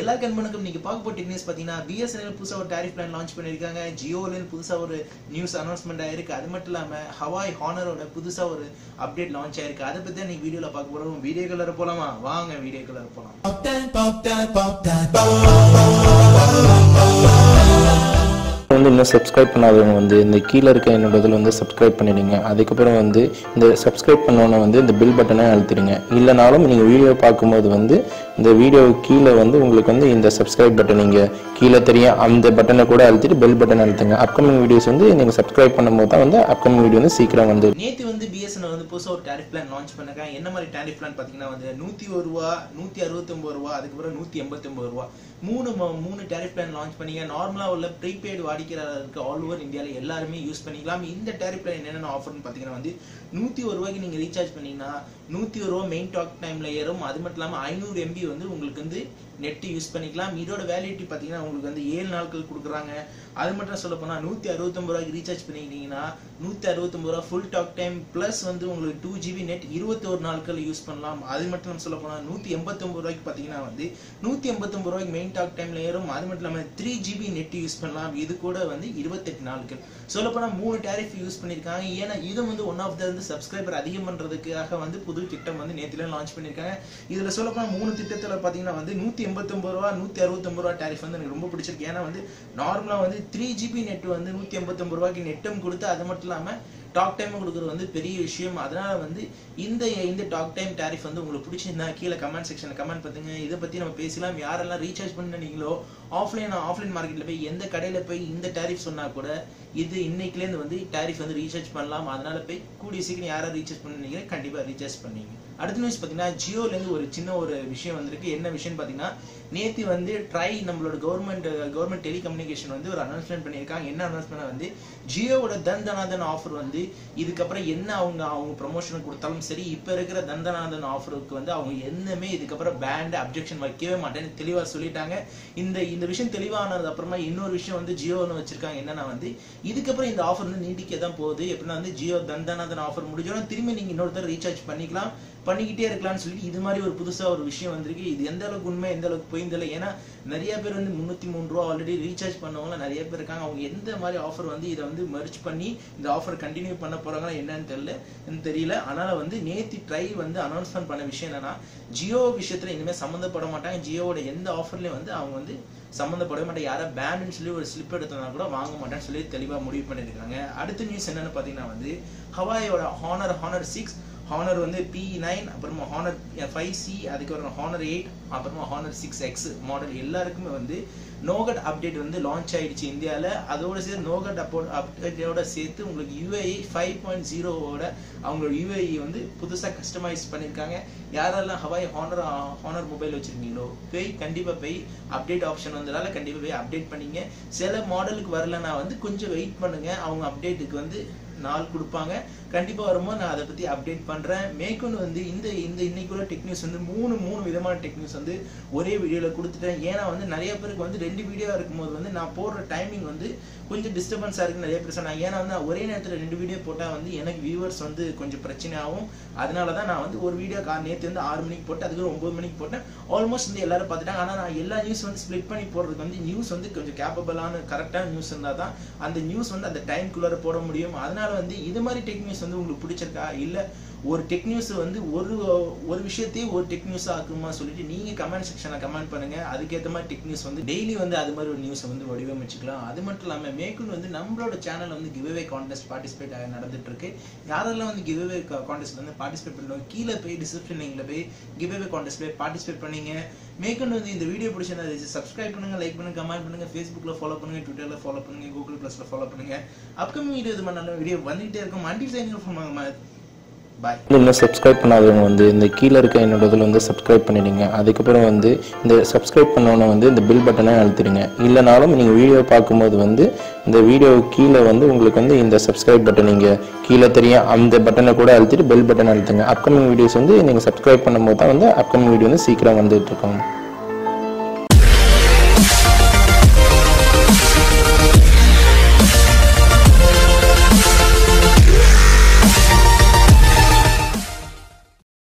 எல்லா கண்மனுக்கும் நீங்க பார்க்க போற டெக்னிக்ஸ் பாத்தீங்கன்னா BSNL புதுசா ஒரு டாரிஃப் பிளான் லான்ச் பண்ணிருக்காங்க. ஜியோல புதுசா ஒரு நியூஸ் அனௌன்ஸ்மெண்ட் ஆயிருக்கு. அது மட்டும் இல்லாம ஹவாய் ஹானரோட புதுசா ஒரு அப்டேட் லான்ச் ஆயிருக்கு. அதை பத்தி நீங்க வீடியோல பார்க்க போறோம். வீடியோக்குள்ள போலாமா? வாங்க வீடியோக்குள்ள போலாம். இன்னும் சப்ஸ்கிரைப் பண்ணாதவங்க இந்த கீழே இருக்க என்னோட இதில் சப்ஸ்கிரைப் பண்ணிடுங்க. அதுக்கப்புறம் இந்த சப்ஸ்கிரைப் பண்ணோன்னே இந்த பில் பட்டனை அழுத்திடுங்க. இல்லைனாலும் நீங்கள் வீடியோ பார்க்கும்போது இந்த வீடியோ கீழே உங்களுக்கு இந்த சப்ஸ்கிரைப் பட்டன் நீங்கள் கீழே தெரியும், அந்த பட்டனை கூட அழுத்திட்டு பெல் பட்டன் அழுத்துங்க. அப்கமிங் வீடியோஸ் நீங்கள் சப்ஸ்கிரைப் பண்ணும்போது தான் அப்கமிங் வீடியோ சீக்கிரம் நேற்று BSNL புதுசாக ஒரு டாரிஃப் பிளான் லான்ச் பண்ணிருக்காங்க. என்ன மாதிரி டாரிஃப் பிளான் பார்த்தீங்கன்னா 101 ரூபா, 169 ரூபா, அதுக்கப்புறம் 189 ரூபா, மூணு டாரிஃப் பிளான் லான்ச் பண்ணீங்க. நார்மலா உள்ள ப்ரீபெய்டு வாடிக்கையாளருக்கு ஆல் ஓவர் இந்தியாவில் எல்லாருமே யூஸ் பண்ணிக்கலாம். இந்த டாரிஃப் பிளான் என்னென்ன ஆஃபர்னு பார்த்தீங்கன்னா 101 ரூபாய்க்கு நீங்க ரீசார்ஜ் பண்ணீங்கன்னா 101 ரூபா மெயின் டாக் டைம்ல ஏறும். அது மட்டும் இல்லாமல் 500 MB உங்களுக்கு நெட் யூஸ் பண்ணிக்கலாம். இதோட வேலிடிட்டி பார்த்தீங்கன்னா உங்களுக்கு 7 நாட்கள் கொடுக்குறாங்க. அது மட்டும் சொல்ல போனா 169 ரூபாய்க்கு ரீசார்ஜ் பண்ணிக்கிட்டீங்கன்னா 169 ரூபா ஃபுல் டாக் டைம் பிளஸ் உங்களுக்கு 2 GB நெட் 21 நாட்கள் யூஸ் பண்ணலாம். அது மட்டும் சொல்ல போனா 189 ரூபாய்க்கு பார்த்தீங்கன்னா 189 ரூபாய்க்கு மெயின் டாக் டைம்ல ஏறும். அது மட்டும் இல்லாமல் 3 GB நெட் யூஸ் பண்ணலாம். இது கூட 28 நாட்கள். சொல்ல போனா 3 டாரிஃப் யூஸ் பண்ணிருக்காங்க. ஏன்னா இது ஒன் ஆஃப் த சப்ஸ்கிரைபர் அதிகம் பண்றதுக்காக புது திட்டம் நேத்துல லான்ச் பண்ணிருக்காங்க. இதுல சொல்ல போனா 3 திட்டத்துல பாத்தீங்கன்னா 189 ரூபா 169 ரூபா டாரிஃப் எனக்கு ரொம்ப பிடிச்சிருக்கு. ஏன்னா நார்மலா 3 GB நெட் 189 ரூபாய்க்கு நெட்டும் கொடுத்து அது மட்டும் இல்லாம டாக் டைம் கொடுக்குறது பெரிய விஷயம். அதனால இந்த டாக் டைம் டாரிஃப் உங்களுக்கு பிடிச்சிருந்தா கீழே கமெண்ட் செக்ஷன்ல கமெண்ட் பண்ணுங்க. இதை பத்தி நம்ம பேசலாம். யாரெல்லாம் ரீசார்ஜ் பண்ணீங்களோ ஆஃப்லைன் மார்க்கெட்ல போய் எந்த கடையில போய் இந்த டாரிஃப் சொன்னா கூட இது இன்னைக்குலேருந்து டாரிஃப் ட்ரீசார்ஜ் பண்ணலாம். அதனால போய் கூடிய சீக்கிரம் யாரை ரீசார்ஜ் பண்ணீங்க கண்டிப்பா ரீசார்ஜ் பண்ணீங்க. அடுத்த நியூஸ் பாத்தீங்கன்னா ஜியோல இருந்து ஒரு சின்ன ஒரு விஷயம் வந்திருக்கு. என்ன விஷயம் பாத்தீங்கன்னா நேத்து ட்ரை நம்மளோட கவர்மெண்ட் டெலிகம்யூனிகேஷன் ஒரு அனௌன்ஸ்மெண்ட் பண்ணியிருக்காங்க. என்ன அனௌன்ஸ்மெண்ட் ஜியோவோட தந்தநாதன் ஆஃபர் இதுக்கப்புறம் என்ன அவங்க ப்ரொமோஷன் கொடுத்தாலும் சரி, இப்ப இருக்கிற தந்தநாதன் ஆஃபருக்கு அவங்க என்னமே இதுக்கப்புறம் பேண்ட் அப்ஜெக்ஷன் வைக்கவே மாட்டேன்னு தெளிவா சொல்லிட்டாங்க. இந்த விஷயம் தெளிவானது அப்புறமா இன்னொரு விஷயம் ஜியோன்னு வச்சிருக்காங்க. என்னன்னா இதுக்கப்புறம் இந்த ஆஃபர் நீடிக்க தான் போகுது. எப்படின்னா ஜியோ தந்தநாதன் ஆஃபர் முடிஞ்சோன்னா திரும்பி நீங்க இன்னொருத்தர் ரீசார்ஜ் பண்ணிக்கிட்டே இருக்கலாம்னு சொல்லிட்டு இது மாதிரி ஒரு புதுசா ஒரு விஷயம் வந்திருக்கு. இது எந்த அளவுக்கு உண்மை எந்த அளவுக்கு போய் தெரியல. ஏன்னா நிறைய பேர் 303 ரூபா ஆல்ரெடி ரீசார்ஜ் பண்ணவங்க நிறைய பேர் இருக்காங்க. அவங்க எந்த மாதிரி ஆஃபர் இதை மெர்ஜ் பண்ணி இந்த ஆஃபர் கண்டினியூ பண்ண போறாங்கன்னா என்னன்னு தெரியல. அதனால நேத்தி ட்ரை அனௌன்ஸ்மெண்ட் பண்ண விஷயம் என்னன்னா ஜியோ விஷயத்துல இனிமே சம்மந்தப்பட மாட்டாங்க. ஜியோவோட எந்த ஆஃபர்லயும் அவங்க சம்மந்தப்பட மாட்டாங்க. யாரை பேன்னு சொல்லி ஒரு ஸ்லிப் எடுத்தனா கூட வாங்க மாட்டேன்னு சொல்லி தெளிவா முடிவு பண்ணிருக்காங்க. அடுத்த நியூஸ் என்னன்னு பாத்தீங்கன்னா ஹவாயோட ஹானர் 6 ஹானர் P9 அப்புறமா ஹானர் 5C அதுக்கப்புறம் ஹானர் 8 அப்புறமா ஹானர் 6X மாடல் எல்லாருக்குமே நோகட் அப்டேட் லான்ச் ஆயிடுச்சு இந்தியாவில். அதோட சேர்த்து நோகட் அப்டேட்டோட சேர்த்து உங்களுக்கு UAE 5.0 அவங்களோட UAE புதுசா கஸ்டமைஸ் பண்ணிருக்காங்க. யாரெல்லாம் ஹவாய் ஹானர் மொபைல் வச்சிருக்கீங்களோ கண்டிப்பா போய் அப்டேட் ஆப்ஷன் வந்ததால கண்டிப்பா போய் அப்டேட் பண்ணீங்க. சில மாடலுக்கு வரலன்னா கொஞ்சம் வெயிட் பண்ணுங்க. அவங்க அப்டேட்டுக்கு நாள் கொடுப்பாங்க. கண்டிப்பா வரும்போது நான் அதை பத்தி அப்டேட் பண்றேன். மேற்கொண்டு இந்த இன்னைக்குள்ள டெக் நியூஸ் மூணு விதமான டெக் நியூஸ் ஒரே வீடியோல கொடுத்துட்டேன். ஏன்னா நிறைய பேருக்கு 2 வீடியோ இருக்கும்போது நான் போடுற டைமிங் கொஞ்சம் டிஸ்டர்பன்ஸா இருக்கு நிறைய பேர் சொன்னாங்க. ஏன்னா ஒரே நேரத்துல 2 வீடியோ போட்டா எனக்கு வியூவர்ஸ் கொஞ்சம் பிரச்சனை ஆகும். அதனாலதான் நான் ஒரு வீடியோ நேற்று 6 மணிக்கு போட்டு அதுக்கு 9 மணிக்கு போட்டேன். ஆல்மோஸ்ட் எல்லாரும் பார்த்துட்டாங்க. ஆனா நான் எல்லா நியூஸ் ஸ்பிளிட் பண்ணி போடுறதுக்கு நியூஸ் கொஞ்சம் கேப்பபிளான கரெக்டான நியூஸ் இருந்தா தான் அந்த நியூஸ் அந்த டைம்குள்ளார போட முடியும். அதனால இது மாதிரி டெக் நியூஸ் உங்களுக்கு பிடிச்சிருக்கா, இல்ல ஒரு டெக் நியூஸ் ஒரு விஷயத்தையே ஒரு டெக் நியூஸ் ஆக்குமா சொல்லிட்டு நீங்க கமெண்ட் செக்ஷன்ல கமெண்ட் பண்ணுங்க. அதுக்கேற்ற மாதிரி டெக் நியூஸ் டெய்லி அது மாதிரி ஒரு நியூஸ் வடிவமைச்சுக்கலாம். அது மட்டும் இல்லாம மேற்கொண்டு நம்மளோட சேனல் கிவ்அவே கான்டெஸ்ட் பார்ட்டிசிபேட் நடந்துட்டு இருக்கு. யாரெல்லாம் கிவ்அவே கான்டெஸ்ட் பார்ட்டிசிபேட் பண்ணுவோம் கீழே போய் டிஸ்கிரிப்ஷன் லிங்க்ல போய் கிவ்அவே கான்டெஸ்ட் போய் பார்ட்டிசிபேட் பண்ணீங்க. மேற்கொண்டு இந்த வீடியோ பிடிச்சிருந்தா சப்ஸ்கிரைப் பண்ணுங்க, லைக் பண்ணுங்க, கமெண்ட் பண்ணுங்க, Facebookல ஃபாலோ பண்ணுங்க, ட்விட்டர்ல ஃபாலோ பண்ணுங்க, Google Plusல ஃபாலோ பண்ணுங்க. அப்கமிங் வீடியோ இது மாதிரி நல்ல வீடியோ வந்துகிட்டே இருக்கும். அன்டில் சைனிங் ஃப்ரம் இன்னும் சப்ஸ்கிரைப் பண்ணாதவங்க இந்த கீழே இருக்க என்னோட இதில் சப்ஸ்கிரைப் பண்ணிடுங்க. அதுக்கப்புறம் இந்த சப்ஸ்கிரைப் பண்ணோன்னே இந்த பில் பட்டனை அழுத்திடுங்க. இல்லைனாலும் நீங்கள் வீடியோ பார்க்கும்போது இந்த வீடியோ கீழே உங்களுக்கு இந்த சப்ஸ்கிரைப் பட்டன் நீங்கள் கீழே தெரியும், அந்த பட்டனை கூட அழுத்திட்டு பெல் பட்டன் அழுத்துங்க. அப்கமிங் வீடியோஸ் நீங்கள் சப்ஸ்கிரைப் பண்ணும்போது தான் அப்கமிங் வீடியோ சீக்கிரம் வந்துட்டு இருக்கோம்.